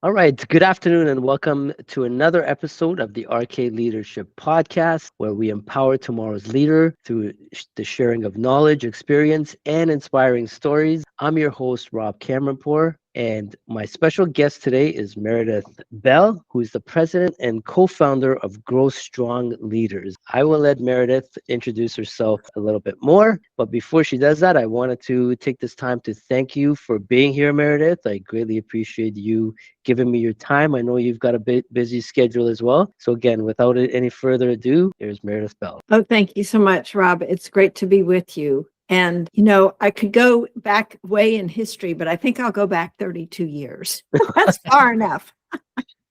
All right. Good afternoon and welcome to another episode of the RK Leadership Podcast, where we empower tomorrow's leader through the sharing of knowledge, experience, and inspiring stories. I'm your host, Rob Cameronpour, and my special guest today is Meredith Bell, who is the president and co-founder of Grow Strong Leaders. I will let Meredith introduce herself a little bit more, but before she does that, I wanted to take this time to thank you for being here, Meredith. I greatly appreciate you giving me your time. I know you've got a bit busy schedule as well. So again, without any further ado, here's Meredith Bell. Oh, thank you so much, Rob. It's great to be with you. And, I could go back way in history, but I think I'll go back 32 years. That's far enough.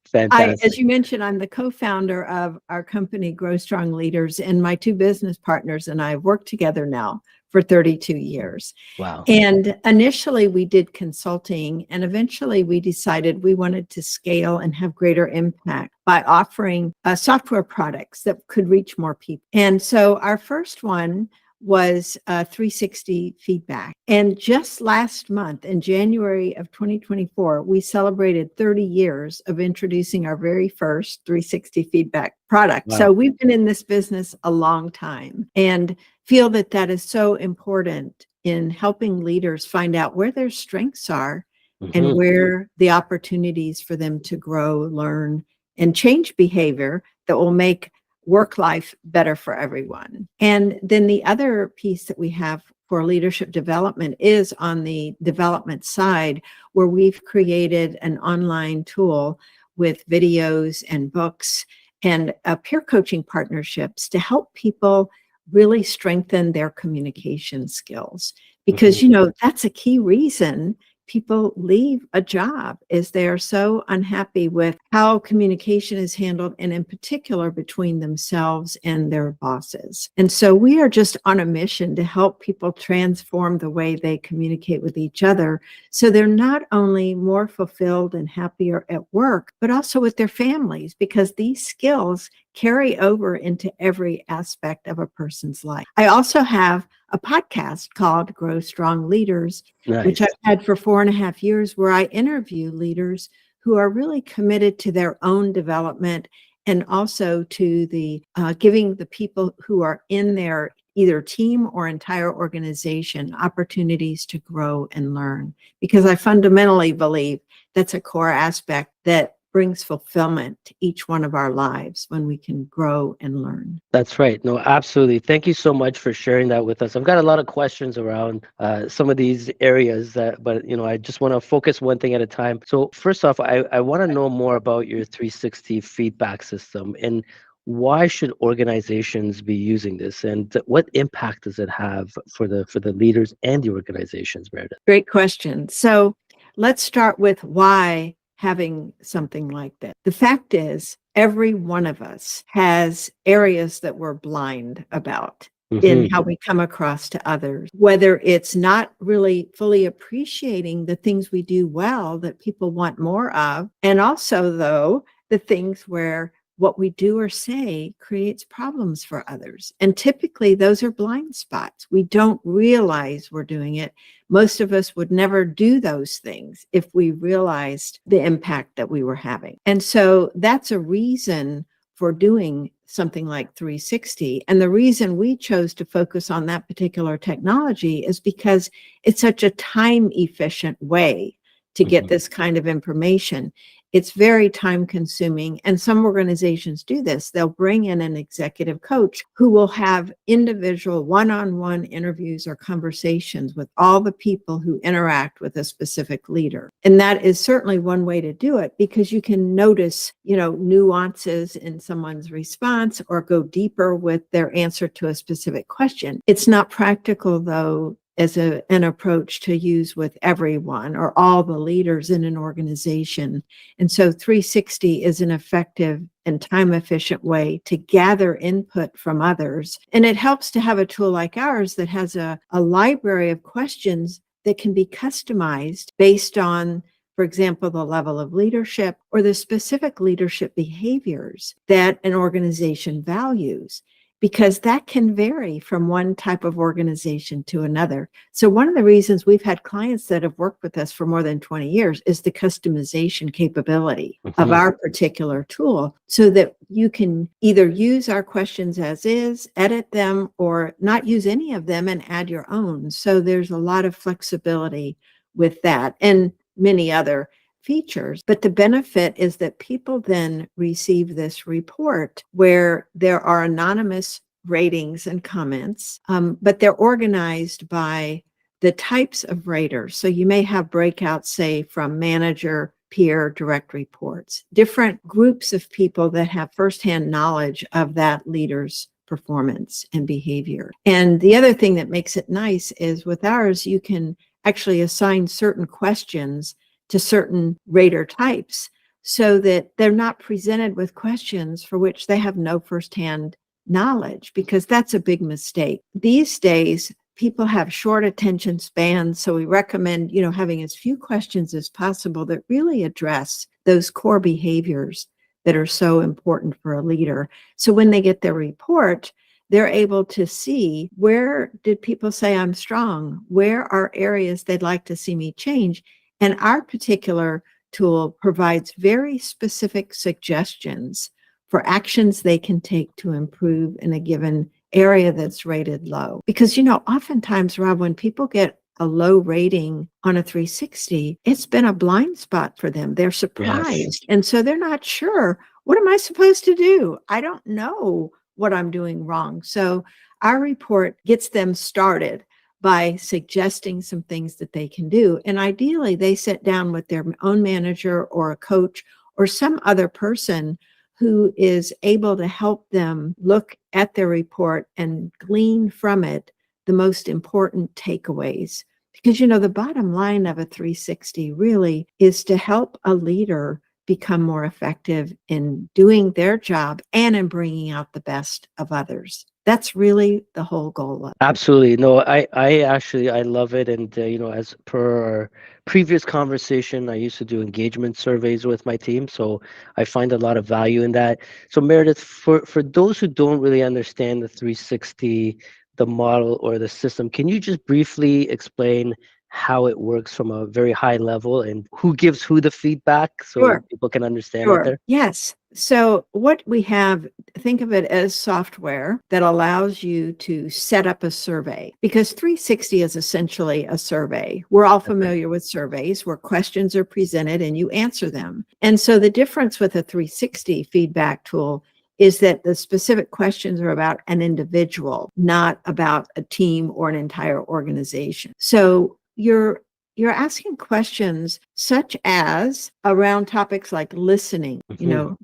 Fantastic. As you mentioned, I'm the co-founder of our company, Grow Strong Leaders, and my two business partners and I have worked together now for 32 years. Wow. And initially we did consulting, and eventually we decided we wanted to scale and have greater impact by offering software products that could reach more people. And so our first one was 360 feedback. And just last month, in January of 2024, we celebrated 30 years of introducing our very first 360 feedback product. Wow. So we've been in this business a long time and feel that that is so important in helping leaders find out where their strengths are and where the opportunities for them to grow, learn, and change behavior that will make work life better for everyone. And then the other piece that we have for leadership development is on the development side, where we've created an online tool with videos and books and peer coaching partnerships to help people really strengthen their communication skills. Because, that's a key reason people leave a job, is they are so unhappy with how communication is handled, and in particular between themselves and their bosses. And so we are just on a mission to help people transform the way they communicate with each other, so they're not only more fulfilled and happier at work, but also with their families, because these skills carry over into every aspect of a person's life. I also have a podcast called Grow Strong Leaders, which I've had for 4.5 years, where I interview leaders who are really committed to their own development, and also to the giving the people who are in their either team or entire organization opportunities to grow and learn. Because I fundamentally believe that's a core aspect that brings fulfillment to each one of our lives when we can grow and learn. That's right. No, absolutely. Thank you so much for sharing that with us. I've got a lot of questions around some of these areas, but I just want to focus one thing at a time. So first off, I want to know more about your 360 feedback system, and why should organizations be using this, and what impact does it have for the leaders and the organizations, Meredith? Great question. So let's start with why having something like that. The fact is, every one of us has areas that we're blind about in how we come across to others, whether it's not really fully appreciating the things we do well that people want more of, and also, though, the things where what we do or say creates problems for others. And typically those are blind spots. We don't realize we're doing it. Most of us would never do those things if we realized the impact that we were having. And so that's a reason for doing something like 360. And the reason we chose to focus on that particular technology is because it's such a time efficient way to get this kind of information. It's very time consuming, and some organizations do this. They'll bring in an executive coach who will have individual one-on-one interviews or conversations with all the people who interact with a specific leader. And that is certainly one way to do it, because you can notice, nuances in someone's response or go deeper with their answer to a specific question. It's not practical, though, as an approach to use with everyone or all the leaders in an organization. And so 360 is an effective and time-efficient way to gather input from others. And it helps to have a tool like ours that has a library of questions that can be customized based on, for example, the level of leadership or the specific leadership behaviors that an organization values. because that can vary from one type of organization to another. So one of the reasons we've had clients that have worked with us for more than 20 years is the customization capability of our particular tool, so that you can either use our questions as is, edit them, or not use any of them and add your own. So there's a lot of flexibility with that and many other features. But the benefit is that people then receive this report where there are anonymous ratings and comments, but they're organized by the types of raters. So you may have breakouts, say, from manager, peer, direct reports, different groups of people that have firsthand knowledge of that leader's performance and behavior. And the other thing that makes it nice is with ours, you can actually assign certain questions to certain rater types so that they're not presented with questions for which they have no firsthand knowledge, because that's a big mistake. These days, people have short attention spans, so we recommend, having as few questions as possible that really address those core behaviors that are so important for a leader. So when they get their report, they're able to see, where did people say I'm strong? Where are areas they'd like to see me change? And our particular tool provides very specific suggestions for actions they can take to improve in a given area that's rated low. Because, oftentimes, Rob, when people get a low rating on a 360, it's been a blind spot for them. They're surprised. And so they're not sure, what am I supposed to do? I don't know what I'm doing wrong. So our report gets them started by suggesting some things that they can do. And ideally, they sit down with their own manager or a coach or some other person who is able to help them look at their report and glean from it the most important takeaways. Because, the bottom line of a 360 really is to help a leader become more effective in doing their job and in bringing out the best of others. That's really the whole goal of it. Absolutely. No, I actually, I love it. And, as per our previous conversation, I used to do engagement surveys with my team. So I find a lot of value in that. So Meredith, for those who don't really understand the 360, the model or the system, can you just briefly explain how it works from a very high level and who gives who the feedback so Sure. people can understand it there? Yes. So what we have, think of it as software that allows you to set up a survey, because 360 is essentially a survey. We're all familiar with surveys where questions are presented and you answer them. And so the difference with a 360 feedback tool is that the specific questions are about an individual, not about a team or an entire organization. So you're asking questions such as around topics like listening.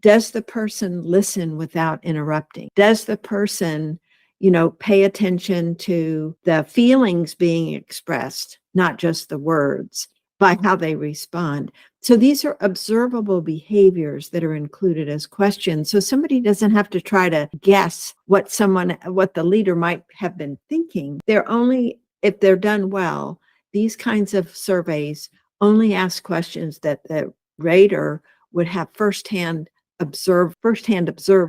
Does the person listen without interrupting? Does the person, pay attention to the feelings being expressed, not just the words, by how they respond? So these are observable behaviors that are included as questions. So somebody doesn't have to try to guess what the leader might have been thinking. They're only, if they're done well, these kinds of surveys only ask questions that the rater would have firsthand observe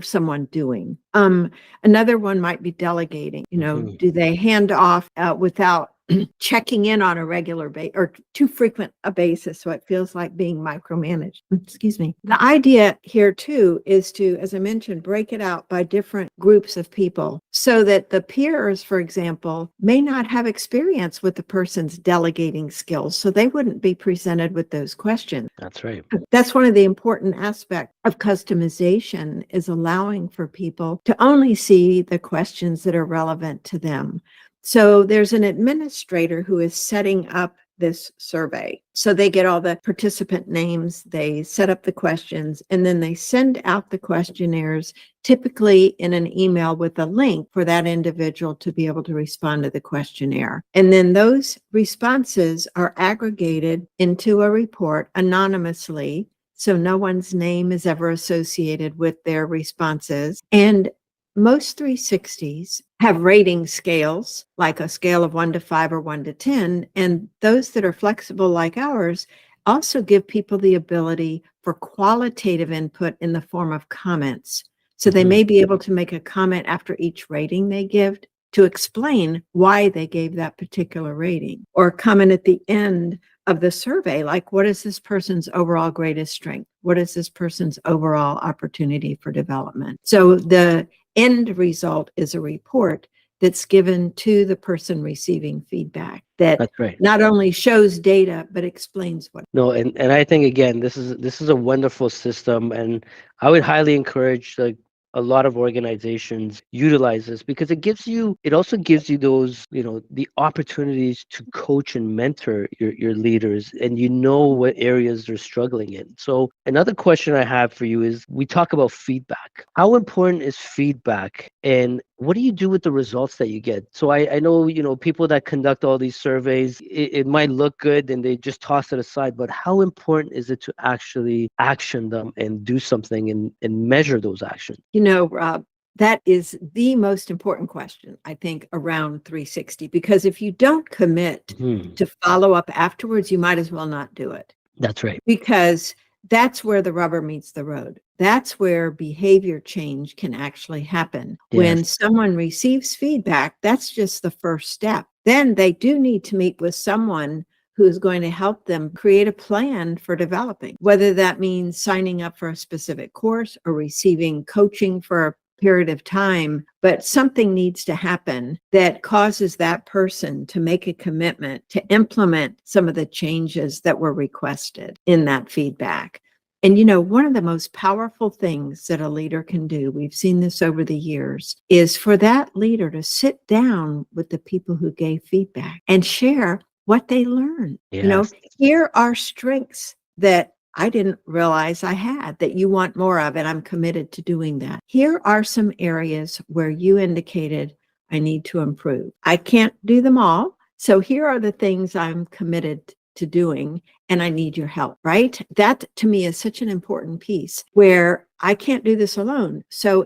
someone doing. Another one might be delegating. Do they hand off without checking in on a regular basis or too frequent a basis, so it feels like being micromanaged? Excuse me. The idea here too is to, as I mentioned, break it out by different groups of people so that the peers, for example, may not have experience with the person's delegating skills, so they wouldn't be presented with those questions. That's right. That's one of the important aspects of customization, is allowing for people to only see the questions that are relevant to them. So there's an administrator who is setting up this survey. So they get all the participant names, they set up the questions, and then they send out the questionnaires, typically in an email with a link for that individual to be able to respond to the questionnaire. And then those responses are aggregated into a report anonymously, so no one's name is ever associated with their responses. And most 360s have rating scales, like a scale of 1 to 5 or 1 to 10. And those that are flexible like ours also give people the ability for qualitative input in the form of comments. So they Mhm. may be able to make a comment after each rating they give to explain why they gave that particular rating, or comment at the end of the survey, like, what is this person's overall greatest strength? What is this person's overall opportunity for development? So the end result is a report that's given to the person receiving feedback that That's right. not only shows data, but explains what. No, and I think again, this is a wonderful system, and I would highly encourage like a lot of organizations utilize this because it also gives you those, the opportunities to coach and mentor your leaders, and you know what areas they're struggling in. So another question I have for you is, we talk about feedback. How important is feedback, and what do you do with the results that you get? So I know, people that conduct all these surveys, it might look good and they just toss it aside, but how important is it to actually action them and do something and measure those actions? Rob, that is the most important question, I think, around 360, because if you don't commit Hmm. to follow up afterwards, you might as well not do it, That's right. because that's where the rubber meets the road. That's where behavior change can actually happen. Yes. When someone receives feedback, that's just the first step. Then they do need to meet with someone who's going to help them create a plan for developing, whether that means signing up for a specific course or receiving coaching for a period of time. But something needs to happen that causes that person to make a commitment to implement some of the changes that were requested in that feedback. And one of the most powerful things that a leader can do, we've seen this over the years, is for that leader to sit down with the people who gave feedback and share what they learned. Yes. Here are strengths that I didn't realize I had, that you want more of, and I'm committed to doing that. Here are some areas where you indicated I need to improve. I can't do them all. So here are the things I'm committed to doing, and I need your help, right? That to me is such an important piece where I can't do this alone. So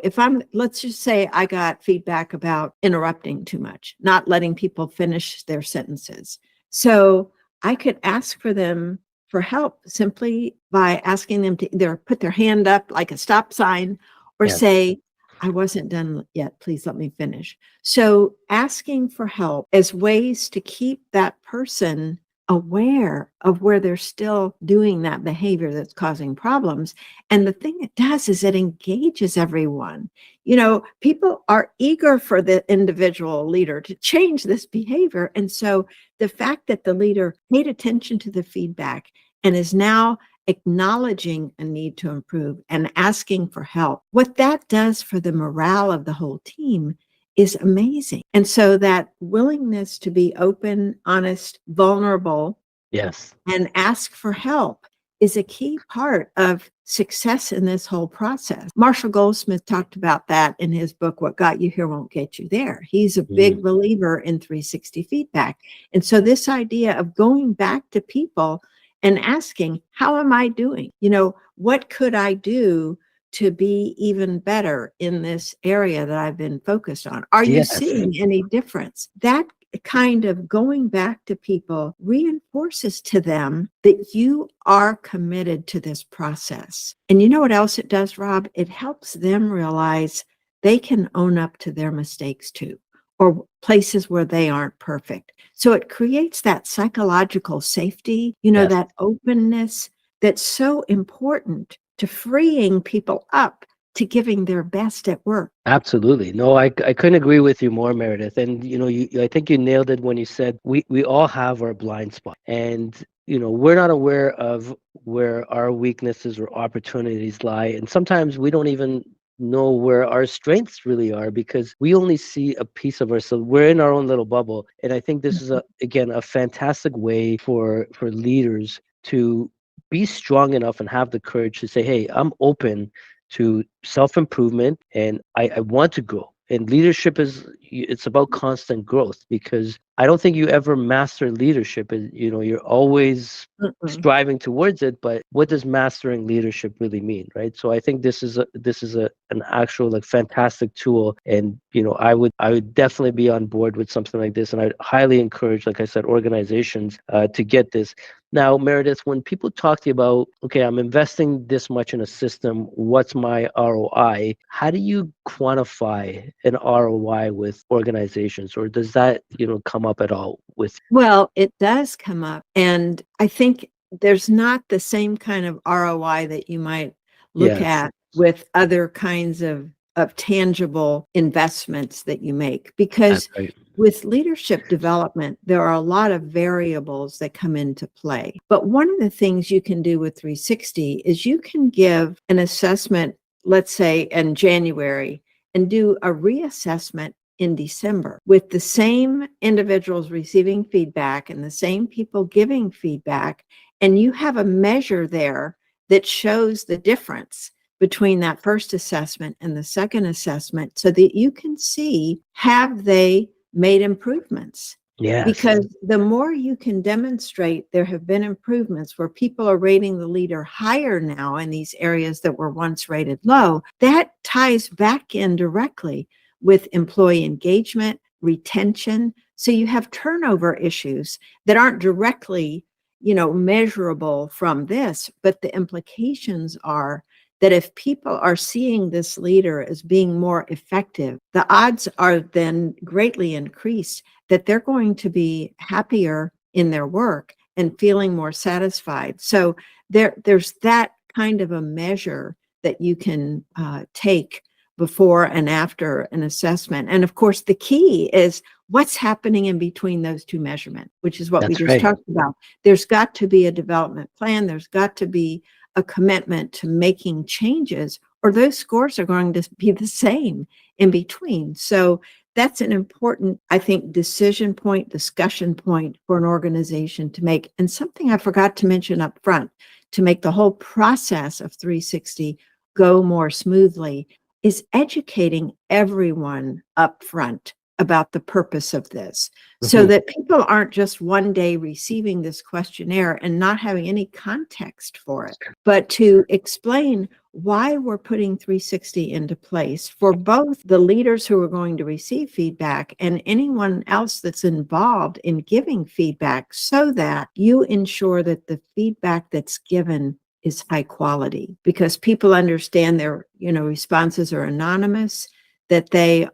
let's just say I got feedback about interrupting too much, not letting people finish their sentences. So I could ask for them for help simply by asking them to either put their hand up like a stop sign or Yes. say, I wasn't done yet. Please let me finish. So asking for help as ways to keep that person aware of where they're still doing that behavior that's causing problems. And the thing it does is it engages everyone. People are eager for the individual leader to change this behavior. And so the fact that the leader paid attention to the feedback and is now acknowledging a need to improve and asking for help, what that does for the morale of the whole team is amazing. And so that willingness to be open, honest, vulnerable, Yes. and ask for help is a key part of success in this whole process. Marshall Goldsmith talked about that in his book, What Got You Here Won't Get You There. He's a big believer in 360 feedback. And so this idea of going back to people and asking, how am I doing? What could I do to be even better in this area that I've been focused on? Are you Yes. seeing any difference? That kind of going back to people reinforces to them that you are committed to this process. And you know what else it does, Rob? It helps them realize they can own up to their mistakes too, or places where they aren't perfect. So it creates that psychological safety, Yes. that openness that's so important to freeing people up to giving their best at work. Absolutely. No, I couldn't agree with you more, Meredith. And I think you nailed it when you said we all have our blind spot. And we're not aware of where our weaknesses or opportunities lie. And sometimes we don't even know where our strengths really are because we only see a piece of ourselves. We're in our own little bubble. And I think this is again a fantastic way for leaders to be strong enough and have the courage to say, hey, I'm open to self-improvement and I want to grow. And leadership it's about constant growth because I don't think you ever master leadership. You're always Mm-mm. striving towards it, but what does mastering leadership really mean, right? So I think this is an actual like fantastic tool, and I would definitely be on board with something like this, and I'd highly encourage, like I said, organizations to get this. Now, Meredith, when people talk to you about, okay, I'm investing this much in a system, what's my ROI? How do you quantify an ROI with organizations, or does that, come up at all with? Well, it does come up. And I think there's not the same kind of ROI that you might look Yes, at with other kinds of tangible investments that you make. Because that's right. with leadership development, there are a lot of variables that come into play. But one of the things you can do with 360 is you can give an assessment, let's say in January, and do a reassessment in December with the same individuals receiving feedback and the same people giving feedback. And you have a measure there that shows the difference between that first assessment and the second assessment so that you can see, have they made improvements? Yes, Because the more you can demonstrate there have been improvements where people are rating the leader higher now in these areas that were once rated low, that ties back in directly with employee engagement, retention. So you have turnover issues that aren't directly, measurable from this, but the implications are that if people are seeing this leader as being more effective, the odds are then greatly increased that they're going to be happier in their work and feeling more satisfied. So there's that kind of a measure that you can take before and after an assessment. And of course, the key is what's happening in between those two measurements, which is what we that's just right. talked about. There's got to be a development plan. There's got to be a commitment to making changes, or those scores are going to be the same in between. So that's an important, I think, decision point, discussion point for an organization to make. And something I forgot to mention up front to make the whole process of 360 go more smoothly is educating everyone up front about the purpose of this so Mhm. that people aren't just one day receiving this questionnaire and not having any context for it, but to explain why we're putting 360 into place for both the leaders who are going to receive feedback and anyone else that's involved in giving feedback so that you ensure that the feedback that's given is high quality because people understand their responses are anonymous, that they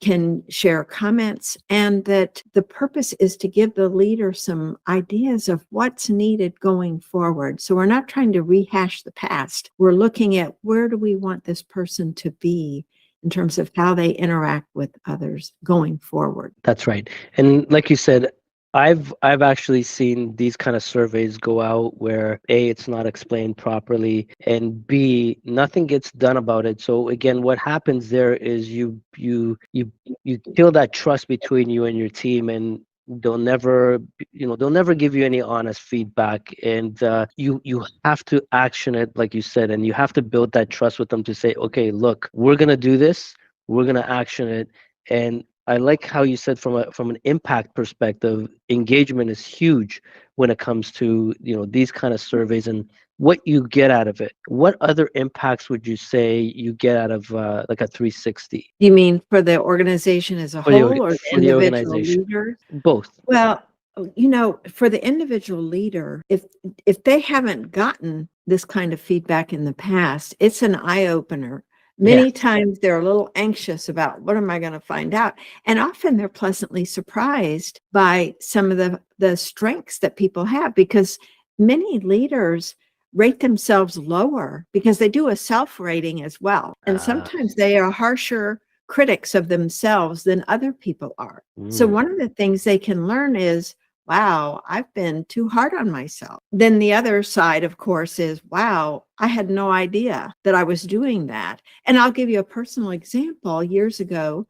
can share comments, and that the purpose is to give the leader some ideas of what's needed going forward. So we're not trying to rehash the past. We're looking at where do we want this person to be in terms of how they interact with others going forward. That's right. And like you said, I've actually seen these kind of surveys go out where A, it's not explained properly, and B, nothing gets done about it. So again, what happens there is you kill that trust between you and your team, and they'll never give you any honest feedback, and you have to action it like you said, and you have to build that trust with them to say, okay, look, we're gonna do this, we're gonna action it. And I like how you said from an impact perspective, engagement is huge when it comes to these kind of surveys and what you get out of it. What other impacts would you say you get out of like a 360 You mean for the organization as a for the whole or the for the individual organization? leader? Both. Well, for the individual leader, if they haven't gotten this kind of feedback in the past, it's an eye opener. Many Yes. times they're a little anxious about what am I going to find out? And often they're pleasantly surprised by some of the strengths that people have because many leaders rate themselves lower because they do a self-rating as well. And Uh, sometimes they are harsher critics of themselves than other people are. So mm, one of the things they can learn is, wow, I've been too hard on myself. Then the other side, of course, is, wow, I had no idea that I was doing that. And I'll give you a personal example. Years ago,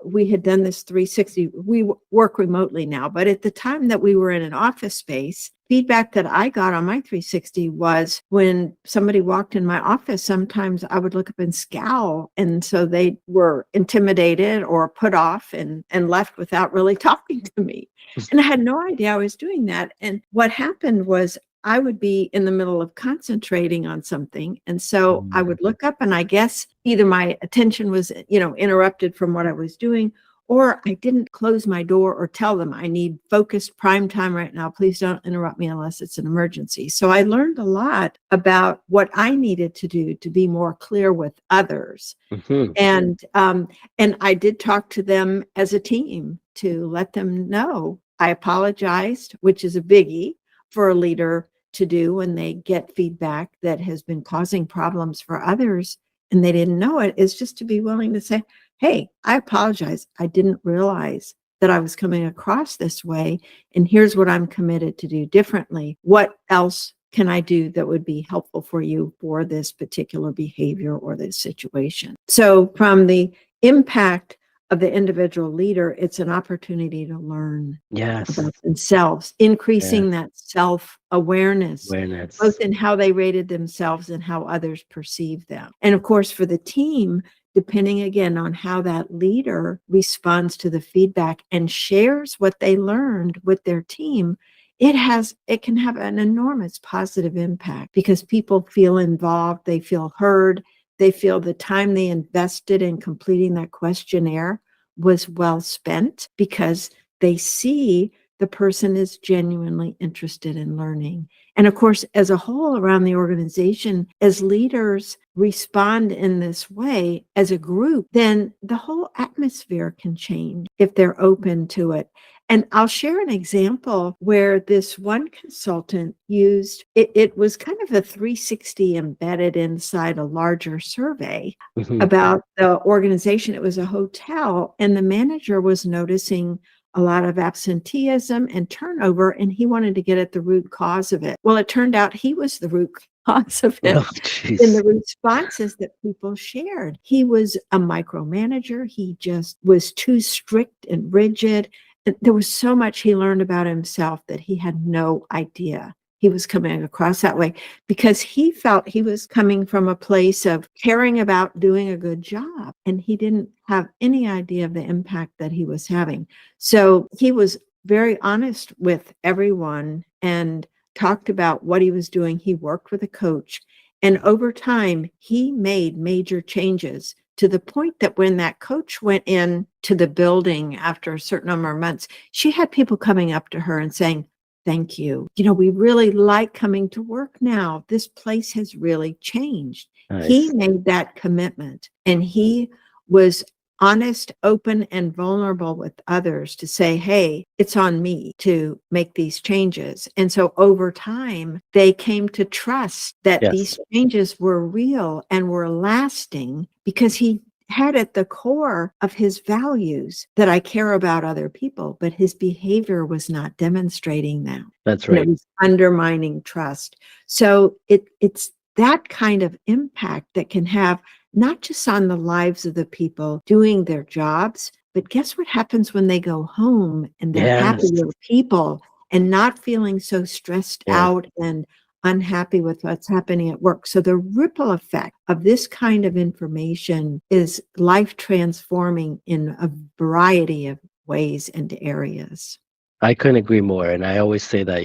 we had done this 360. We work remotely now, but at the time that we were in an office space, feedback that I got on my 360 was when somebody walked in my office, sometimes I would look up and scowl. And so they were intimidated or put off and left without really talking to me. And I had no idea I was doing that. And what happened was I would be in the middle of concentrating on something. And so I mm, would look up and I guess either my attention was, interrupted from what I was doing, or I didn't close my door or tell them I need focused prime time right now. Please don't interrupt me unless it's an emergency. So I learned a lot about what I needed to do to be more clear with others. Hmm. And I did talk to them as a team to let them know I apologized, which is a biggie for a leader to do when they get feedback that has been causing problems for others and they didn't know it, is just to be willing to say, hey, I apologize. I didn't realize that I was coming across this way. And here's what I'm committed to do differently. What else can I do that would be helpful for you for this particular behavior or this situation? So from the impact of the individual leader, it's an opportunity to learn Yes. about themselves, increasing that self-awareness, both Awareness. in how they rated themselves and how others perceive them. And of course, for the team, depending again on how that leader responds to the feedback and shares what they learned with their team, it can have an enormous positive impact because people feel involved, they feel heard, they feel the time they invested in completing that questionnaire was well spent because they see the person is genuinely interested in learning. And of course, as a whole around the organization, as leaders respond in this way as a group, then the whole atmosphere can change if they're open to it. And I'll share an example where this one consultant used it. It was kind of a 360 embedded inside a larger survey about the organization. It was a hotel, and the manager was noticing a lot of absenteeism and turnover, and he wanted to get at the root cause of it. Well, it turned out he was the root cause of it Oh, in the jeez. responses that people shared. He was a micromanager. He just was too strict and rigid. And there was so much he learned about himself that he had no idea he was coming across that way because he felt he was coming from a place of caring about doing a good job. And he didn't have any idea of the impact that he was having. So he was very honest with everyone and talked about what he was doing. He worked with a coach. And over time, he made major changes to the point that when that coach went in to the building after a certain number of months, she had people coming up to her and saying, thank you. You know, we really like coming to work now. This place has really changed. He Nice. made that commitment and he was honest, open, and vulnerable with others to say, hey, it's on me to make these changes. And so over time, they came to trust that Yes. these changes were real and were lasting because he had at the core of his values that I care about other people, but his behavior was not demonstrating that. That's And it right. was undermining trust. So it's that kind of impact that can have not just on the lives of the people doing their jobs, but guess what happens when they go home and they're Yes. happier people and not feeling so stressed Yes. out and unhappy with what's happening at work. So the ripple effect of this kind of information is life transforming in a variety of ways and areas. I couldn't agree more. And I always say that,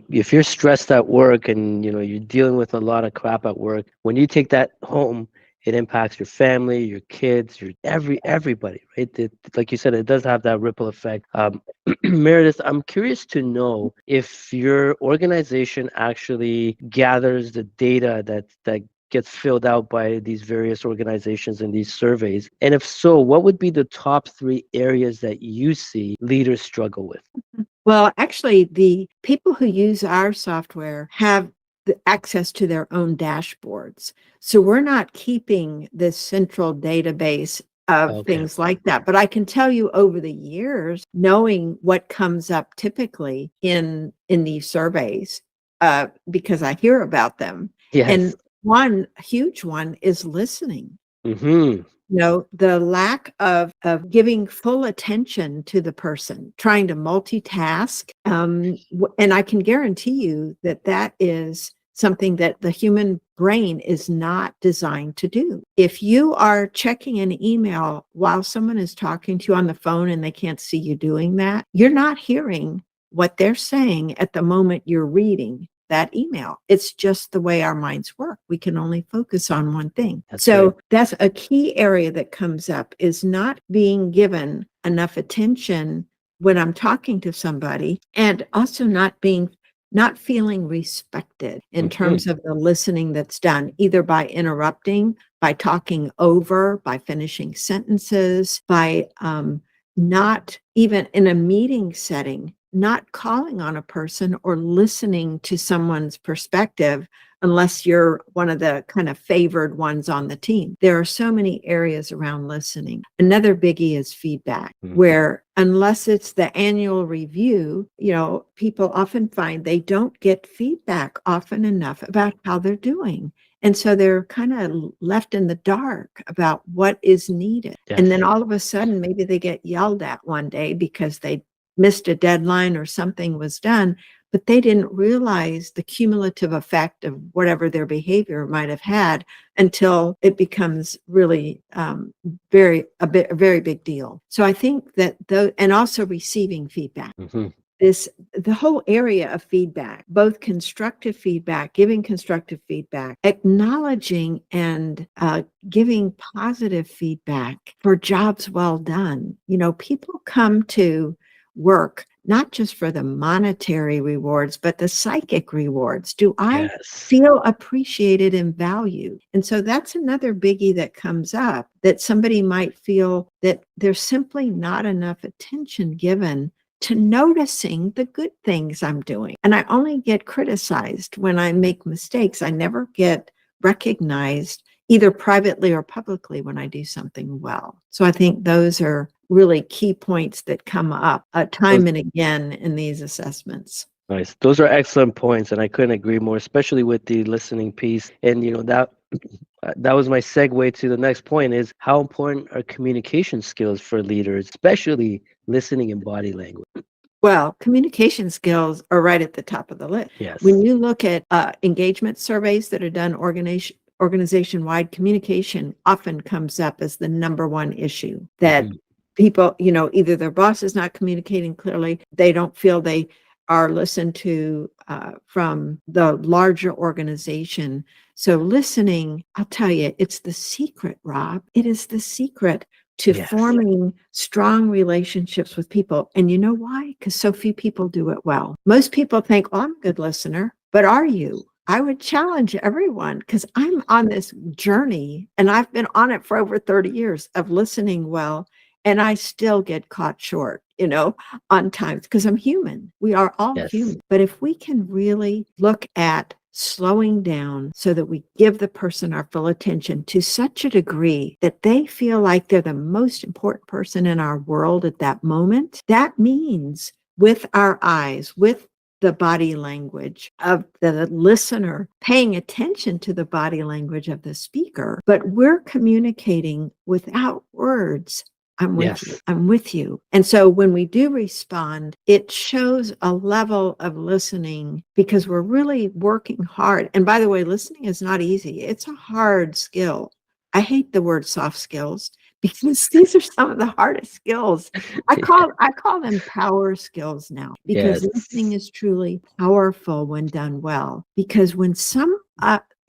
if you're stressed at work and, you're dealing with a lot of crap at work, when you take that home, it impacts your family, your kids, everybody, right? Like you said, it does have that ripple effect. Meredith, I'm curious to know if your organization actually gathers the data that gets filled out by these various organizations and these surveys. And if so, what would be the top 3 areas that you see leaders struggle with? Well, actually, the people who use our software have the access to their own dashboards. So we're not keeping this central database of Okay. things like that. But I can tell you over the years, knowing what comes up typically in these surveys, because I hear about them. Yes. And one huge one is listening. Mm-hmm. The lack of giving full attention to the person, trying to multitask. And I can guarantee you that that is something that the human brain is not designed to do. If you are checking an email while someone is talking to you on the phone and they can't see you doing that, you're not hearing what they're saying at the moment you're reading. that email. It's just the way our minds work. We can only focus on one thing. That's right. So that's a key area that comes up, is not being given enough attention when I'm talking to somebody, and also not feeling respected in Mhm. terms of the listening that's done, either by interrupting, by talking over, by finishing sentences, by not even in a meeting setting, not calling on a person or listening to someone's perspective unless you're one of the kind of favored ones on the team. There are so many areas around listening. Another biggie is feedback, where unless it's the annual review, people often find they don't get feedback often enough about how they're doing. And so they're kind of left in the dark about what is needed. And then Yes. all of a sudden, maybe they get yelled at one day because they missed a deadline or something was done, but they didn't realize the cumulative effect of whatever their behavior might have had until it becomes really a very big deal. So I think that and also receiving feedback. Mhm. The whole area of feedback, both constructive feedback, giving constructive feedback, acknowledging and giving positive feedback for jobs well done. People come to work not just for the monetary rewards, but the psychic rewards. Do I Yes. feel appreciated and valued? And so that's another biggie that comes up, that somebody might feel that there's simply not enough attention given to noticing the good things I'm doing. And I only get criticized when I make mistakes. I never get recognized either privately or publicly when I do something well. So I think those are really key points that come up Those, time and again in these assessments. nice. Those are excellent points, and I couldn't agree more, especially with the listening piece. And that was my segue to the next point: is how important are communication skills for leaders, especially listening and body language. Well, communication skills are right at the top of the list. Yes. When you look at engagement surveys that are done organization-wide, communication often comes up as the number one issue, that people, either their boss is not communicating clearly, they don't feel they are listened to from the larger organization. So listening, I'll tell you, it's the secret, Rob. It is the secret to Yes. forming strong relationships with people. And you know why? Because so few people do it well. Most people think, oh, I'm a good listener, but are you? I would challenge everyone, because I'm on this journey and I've been on it for over 30 years of listening well. And I still get caught short, on times, because I'm human. We are all Yes. human. But if we can really look at slowing down so that we give the person our full attention to such a degree that they feel like they're the most important person in our world at that moment, that means with our eyes, with the body language of the listener, paying attention to the body language of the speaker, but we're communicating without words. I'm with you. I'm with you. And so when we do respond, it shows a level of listening, because we're really working hard. And by the way, listening is not easy. It's a hard skill. I hate the word soft skills, because these are some of the hardest skills. I call them power skills now, because listening is truly powerful when done well. Because when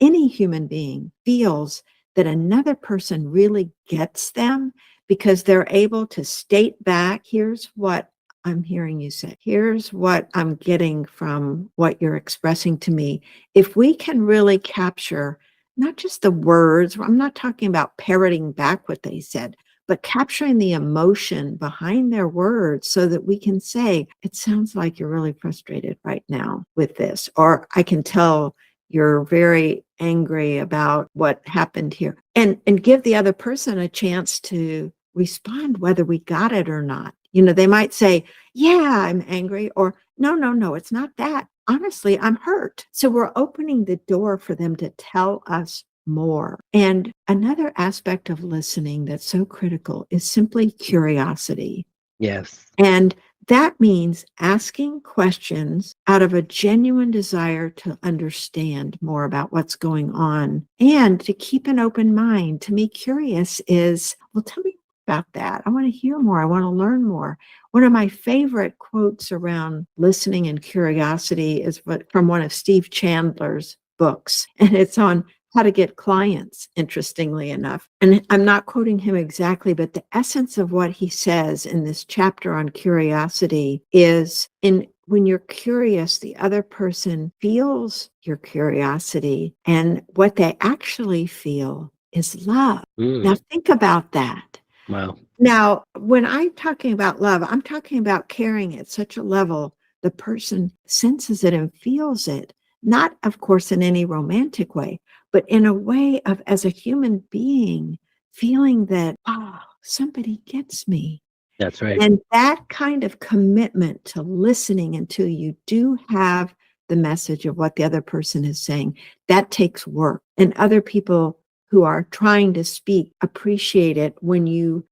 any human being feels that another person really gets them, because they're able to state back, here's what I'm hearing you say, here's what I'm getting from what you're expressing to me. If we can really capture not just the words, I'm not talking about parroting back what they said, but capturing the emotion behind their words, so that we can say, it sounds like you're really frustrated right now with this, or I can tell you're very angry about what happened here, and give the other person a chance to respond, whether we got it or not. They might say, yeah, I'm angry, or no, it's not that. Honestly, I'm hurt. So we're opening the door for them to tell us more. And another aspect of listening that's so critical is simply curiosity. Yes. And that means asking questions out of a genuine desire to understand more about what's going on, and to keep an open mind. To me, curious is, well, tell me about that. I want to hear more. I want to learn more. One of my favorite quotes around listening and curiosity is from one of Steve Chandler's books, and it's on how to get clients, interestingly enough. And I'm not quoting him exactly, but the essence of what he says in this chapter on curiosity is when you're curious, the other person feels your curiosity, and what they actually feel is love. Now, think about that. Wow. Now, when I'm talking about love, I'm talking about caring at such a level the person senses it and feels it, not, of course, in any romantic way, but in a way of, as a human being, feeling that, oh, somebody gets me. That's right. And that kind of commitment to listening until you do have the message of what the other person is saying, that takes work. And other people who are trying to speak appreciate it when you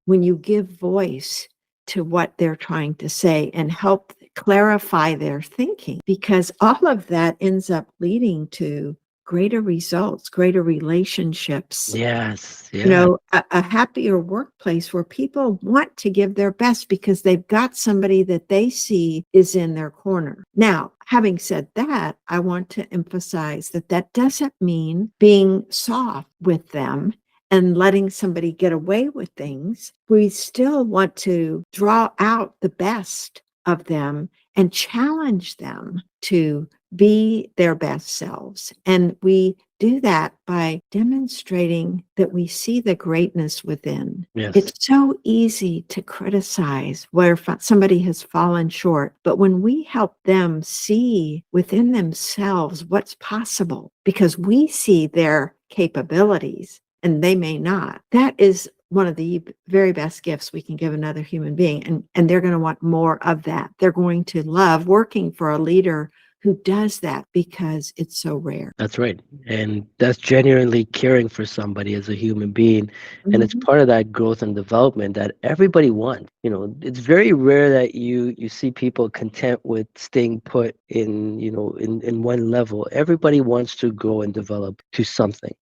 give voice to what they're trying to say and help clarify their thinking, because all of that ends up leading to greater results, greater relationships. Yes. You Yeah. know, a happier workplace where people want to give their best because they've got somebody that they see is in their corner. Now, having said that, I want to emphasize that that doesn't mean being soft with them and letting somebody get away with things. We still want to draw out the best of them and challenge them to be their best selves. And we do that by demonstrating that we see the greatness within. Yes. It's so easy to criticize where somebody has fallen short, but when we help them see within themselves what's possible, because we see their capabilities and they may not, that is one of the very best gifts we can give another human being. And they're going to want more of that. They're going to love working for a leader who does that because it's so rare. That's right. And that's genuinely caring for somebody as a human being. And it's part of that growth and development that everybody wants. You know, it's very rare that you see people content with staying put in, you know, in one level. Everybody wants to grow and develop to something.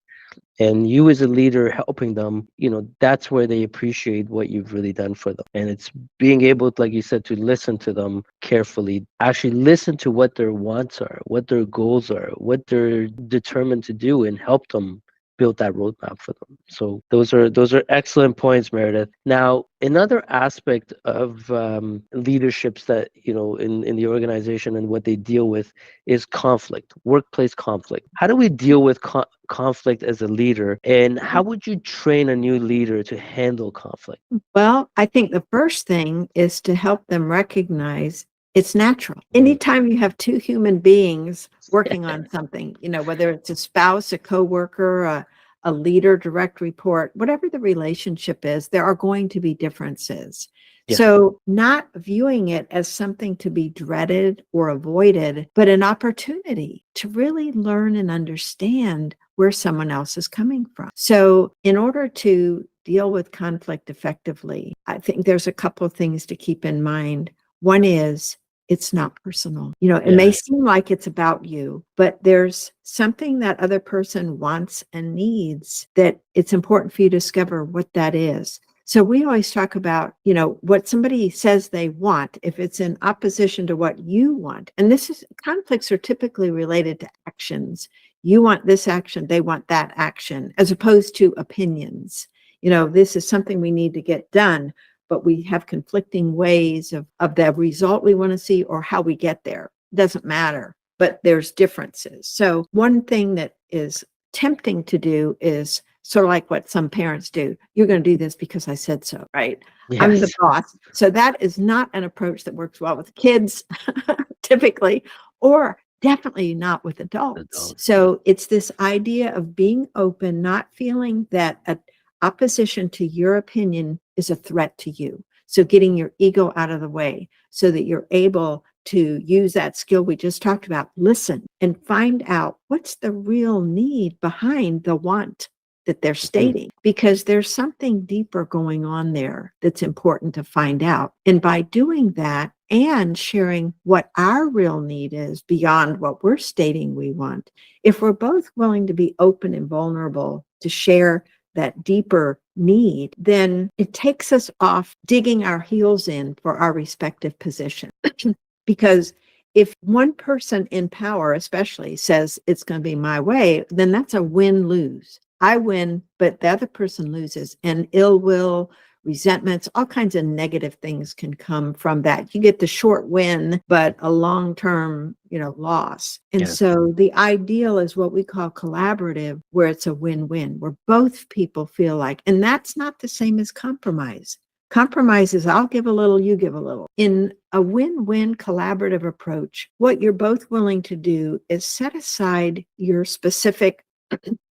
And you as a leader helping them, you know, that's where they appreciate what you've really done for them. And it's being able, like you said, to listen to them carefully, actually listen to what their wants are, what their goals are, what they're determined to do, and help them build that roadmap for them. So those are excellent points, Meredith. Now, another aspect of leaderships that, you know, in the organization and what they deal with is conflict, workplace conflict. How do we deal with conflict as a leader, and how would you train a new leader to handle conflict? Well, I think the first thing is to help them recognize it's natural. Anytime you have two human beings working on something, you know, whether it's a spouse, a coworker, a leader, direct report, whatever the relationship is, there are going to be differences. Yes. So not viewing it as something to be dreaded or avoided, but an opportunity to really learn and understand where someone else is coming from. So in order to deal with conflict effectively, I think there's a couple of things to keep in mind. One is it's not personal. You know, it may seem like it's about you, but there's something that other person wants and needs that it's important for you to discover what that is. So we always talk about, you know, what somebody says they want, if it's in opposition to what you want. And conflicts are typically related to actions. You want this action, they want that action, as opposed to opinions. You know, this is something we need to get done, but we have conflicting ways of the result we want to see or how we get there. It doesn't matter, but there's differences. So one thing that is tempting to do is sort of like what some parents do. You're going to do this because I said so, right? Yes. I'm the boss. So that is not an approach that works well with kids, typically, or definitely not with adults. So it's this idea of being open, not feeling that opposition to your opinion is a threat to you. So getting your ego out of the way so that you're able to use that skill we just talked about, listen and find out what's the real need behind the want that they're stating, because there's something deeper going on there that's important to find out. And by doing that and sharing what our real need is beyond what we're stating we want, if we're both willing to be open and vulnerable to share that deeper need, then it takes us off digging our heels in for our respective position. Because if one person in power, especially, says it's going to be my way, then that's a win-lose. I win, but the other person loses, and ill will, resentments, all kinds of negative things can come from that. You get the short win, but a long-term, loss. And Yes. so the ideal is what we call collaborative, where it's a win-win, where both people feel like, and that's not the same as compromise. Compromise is I'll give a little, you give a little. In a win-win collaborative approach, what you're both willing to do is set aside your specific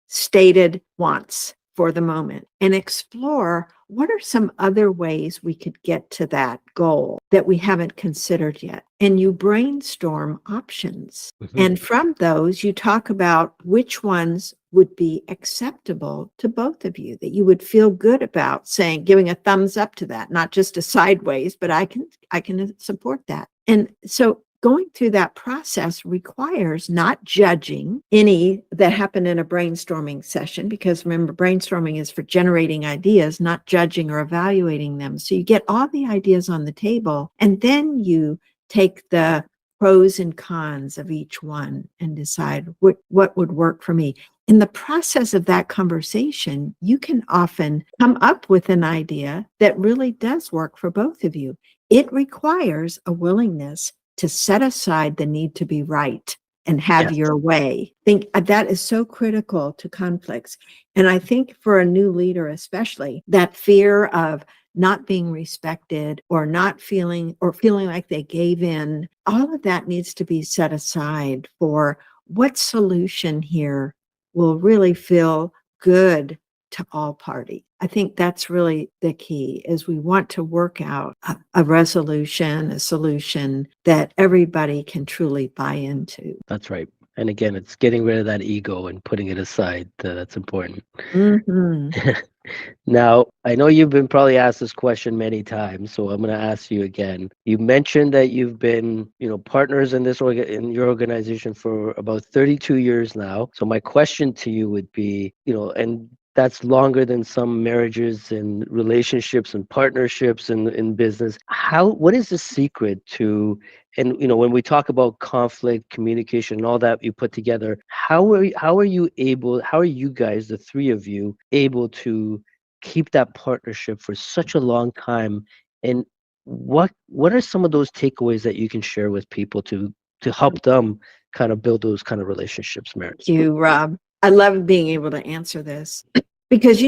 stated wants for the moment and explore what are some other ways we could get to that goal that we haven't considered yet. And you brainstorm options. Mm-hmm. And from those, you talk about which ones would be acceptable to both of you, that you would feel good about saying, giving a thumbs up to that, not just a sideways, but I can support that. And so going through that process requires not judging any that happened in a brainstorming session, because remember, brainstorming is for generating ideas, not judging or evaluating them. So you get all the ideas on the table, and then you take the pros and cons of each one and decide what would work for me. In the process of that conversation, you can often come up with an idea that really does work for both of you. It requires a willingness to set aside the need to be right and have Yes. your way. I think that is so critical to conflicts. And I think for a new leader, especially, that fear of not being respected or not feeling like they gave in, all of that needs to be set aside for what solution here will really feel good to all parties. I think that's really the key, is we want to work out a resolution, a solution that everybody can truly buy into. That's right. And again, it's getting rid of that ego and putting it aside. That's important. Mm-hmm. Now, I know you've been probably asked this question many times, so I'm going to ask you again. You mentioned that you've been, partners in in your organization for about 32 years now. So my question to you would be, and that's longer than some marriages and relationships and partnerships in business. What is the secret to, and when we talk about conflict, communication, and all that you put together, how are you guys, the three of you, able to keep that partnership for such a long time? And what are some of those takeaways that you can share with people to help them kind of build those kind of relationships, Meredith? Thank you, Rob. I love being able to answer this because,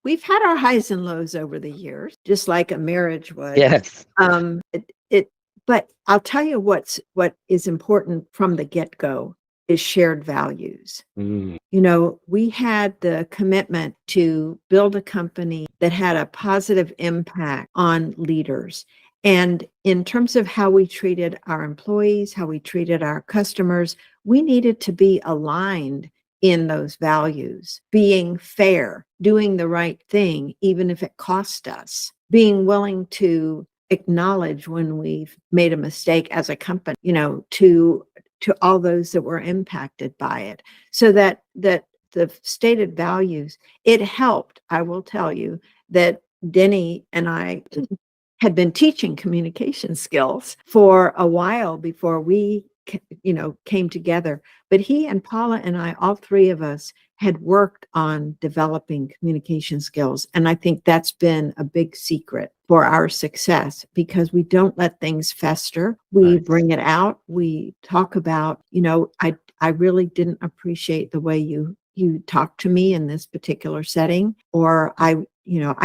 we've had our highs and lows over the years, just like a marriage would. Yes. But I'll tell you what is important from the get-go is shared values. Mm. We had the commitment to build a company that had a positive impact on leaders. And in terms of how we treated our employees, how we treated our customers, we needed to be aligned in those values, being fair, doing the right thing, even if it cost us, being willing to acknowledge when we've made a mistake as a company, to all those that were impacted by it. So that the stated values, it helped. I will tell you that Denny and I had been teaching communication skills for a while before we came together. But he and Paula and I, all three of us, had worked on developing communication skills. And I think that's been a big secret for our success, because we don't let things fester. We Nice. bring it out. We talk about, I really didn't appreciate the way you talked to me in this particular setting, or I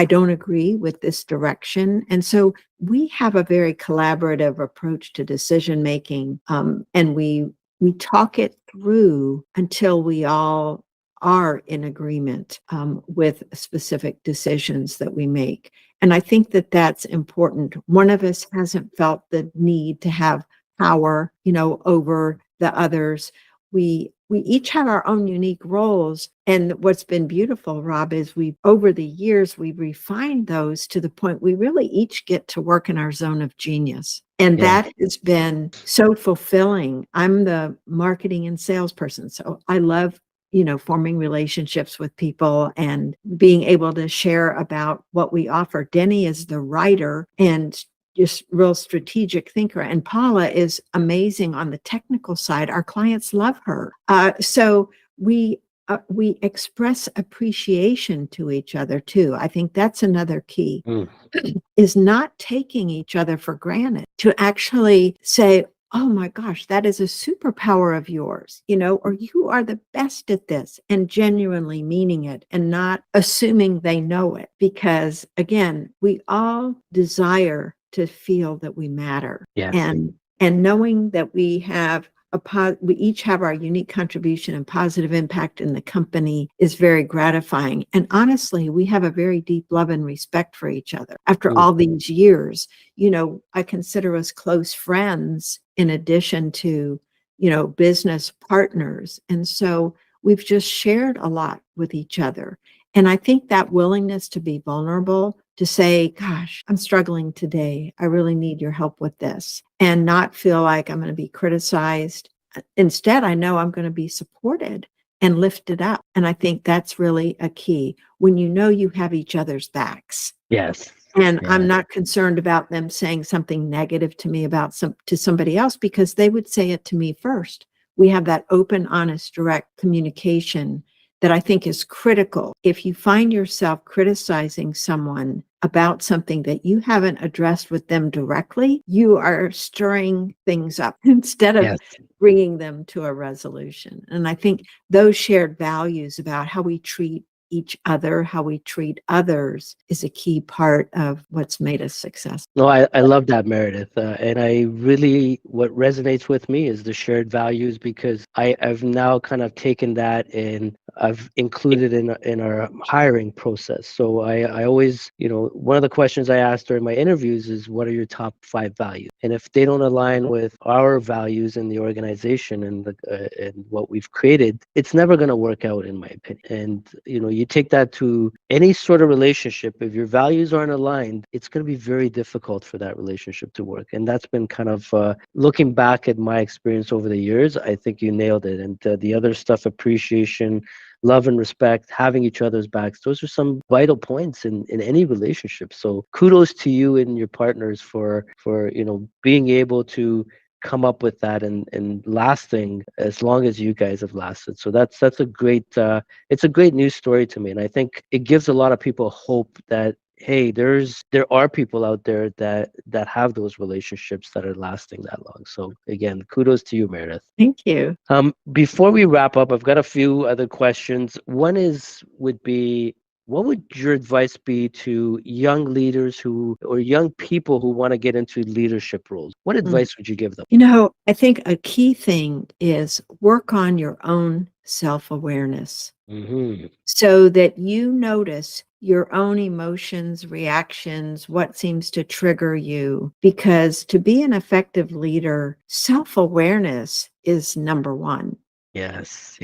don't agree with this direction. And so we have a very collaborative approach to decision making, and we talk it through until we all are in agreement with specific decisions that we make. And I think that that's important. One of us hasn't felt the need to have power, over the others. We each have our own unique roles. And what's been beautiful, Rob, is over the years, we've refined those to the point we really each get to work in our zone of genius. And that has been so fulfilling. I'm the marketing and salesperson, so I love forming relationships with people and being able to share about what we offer. Denny is the writer and just real strategic thinker. And Paula is amazing on the technical side. Our clients love her. So we express appreciation to each other too. I think that's another key, is not taking each other for granted, to actually say, oh my gosh, that is a superpower of yours, or you are the best at this, and genuinely meaning it and not assuming they know it. Because again, we all desire to feel that we matter. Yes. And knowing that we each have our unique contribution and positive impact in the company is very gratifying. And honestly, we have a very deep love and respect for each other. After all these years, I consider us close friends in addition to, business partners. And so we've just shared a lot with each other. And I think that willingness to be vulnerable, to say, gosh, I'm struggling today. I really need your help with this, and not feel like I'm going to be criticized. Instead, I know I'm going to be supported and lifted up. And I think that's really a key, when you have each other's backs. Yes. And I'm not concerned about them saying something negative to me to somebody else, because they would say it to me first. We have that open, honest, direct communication that I think is critical. If you find yourself criticizing someone about something that you haven't addressed with them directly, you are stirring things up instead of bringing them to a resolution. And I think those shared values about how we treat each other, how we treat others, is a key part of what's made us successful. No, I love that, Meredith. And what resonates with me is the shared values, because I've now kind of taken that and I've included in our hiring process. So I always, one of the questions I ask during my interviews is, what are your top 5 values? And if they don't align with our values in the organization and and what we've created, it's never going to work out, in my opinion. And, you take that to any sort of relationship. If your values aren't aligned, it's going to be very difficult for that relationship to work. And that's been kind of looking back at my experience over the years. I think you nailed it. And the other stuff, appreciation, love and respect, having each other's backs, those are some vital points in any relationship. So kudos to you and your partners for being able to come up with that and lasting as long as you guys have lasted. So that's a great it's a great news story to me. And I think it gives a lot of people hope that, hey, there are people out there that have those relationships that are lasting that long. So again, kudos to you, Meredith. Thank you. Before we wrap up, I've got a few other questions. One would be, what would your advice be to young leaders or young people who want to get into leadership roles? What advice would you give them? I think a key thing is work on your own self-awareness, so that you notice your own emotions, reactions, what seems to trigger you. Because to be an effective leader, self-awareness is number one. Yes.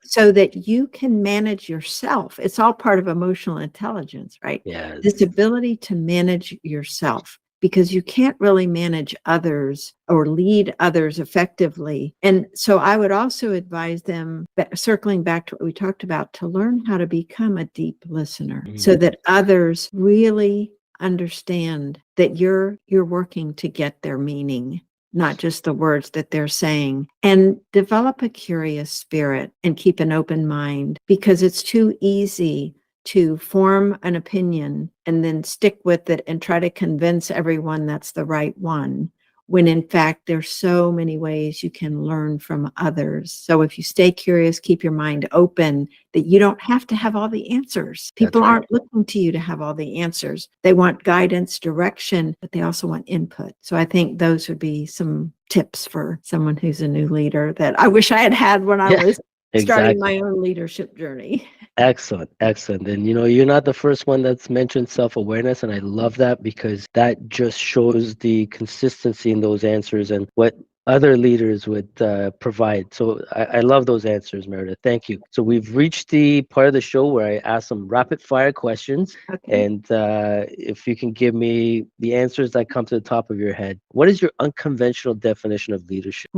So that you can manage yourself. It's all part of emotional intelligence, right? Yes. This ability to manage yourself, because you can't really manage others or lead others effectively. And so I would also advise them, circling back to what we talked about, to learn how to become a deep listener, so that others really understand that you're working to get their meaning, not just the words that they're saying. And develop a curious spirit and keep an open mind, because it's too easy to form an opinion and then stick with it and try to convince everyone that's the right one, when in fact there's so many ways you can learn from others. So if you stay curious, keep your mind open, that you don't have to have all the answers. People aren't looking to you to have all the answers. They want guidance, direction, but they also want input. So I think those would be some tips for someone who's a new leader that I wish I had had when I was starting my own leadership journey. Excellent. And you're not the first one that's mentioned self-awareness, and I love that, because that just shows the consistency in those answers and what other leaders would provide. So I love those answers, Meredith. Thank you. So we've reached the part of the show where I ask some rapid fire questions. Okay. And if you can give me the answers that come to the top of your head, what is your unconventional definition of leadership?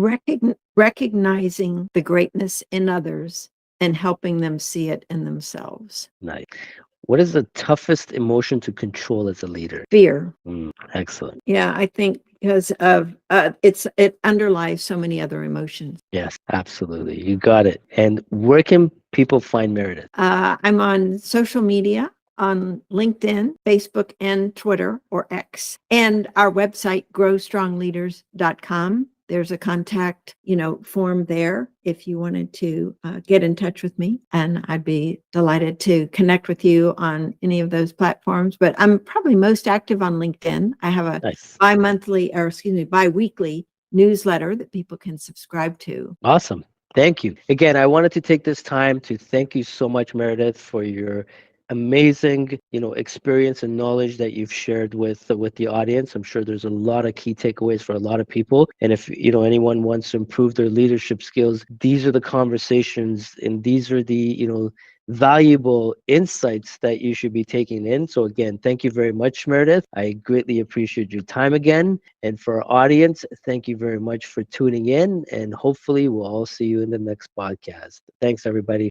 Recognizing the greatness in others and helping them see it in themselves. Nice. What is the toughest emotion to control as a leader? Fear. Excellent. Yeah, I think because of it underlies so many other emotions. Yes, absolutely. You got it. And where can people find Meredith? I'm on social media on LinkedIn, Facebook, and Twitter or X, and our website, growstrongleaders.com. There's a contact, form there if you wanted to get in touch with me, and I'd be delighted to connect with you on any of those platforms. But I'm probably most active on LinkedIn. I have a Nice. bi-weekly newsletter that people can subscribe to. Awesome. Thank you. Again, I wanted to take this time to thank you so much, Meredith, for your amazing, experience and knowledge that you've shared with the audience. I'm sure there's a lot of key takeaways for a lot of people. And if, anyone wants to improve their leadership skills, these are the conversations and these are the, valuable insights that you should be taking in. So again, thank you very much, Meredith. I greatly appreciate your time again. And for our audience, thank you very much for tuning in. And hopefully we'll all see you in the next podcast. Thanks, everybody.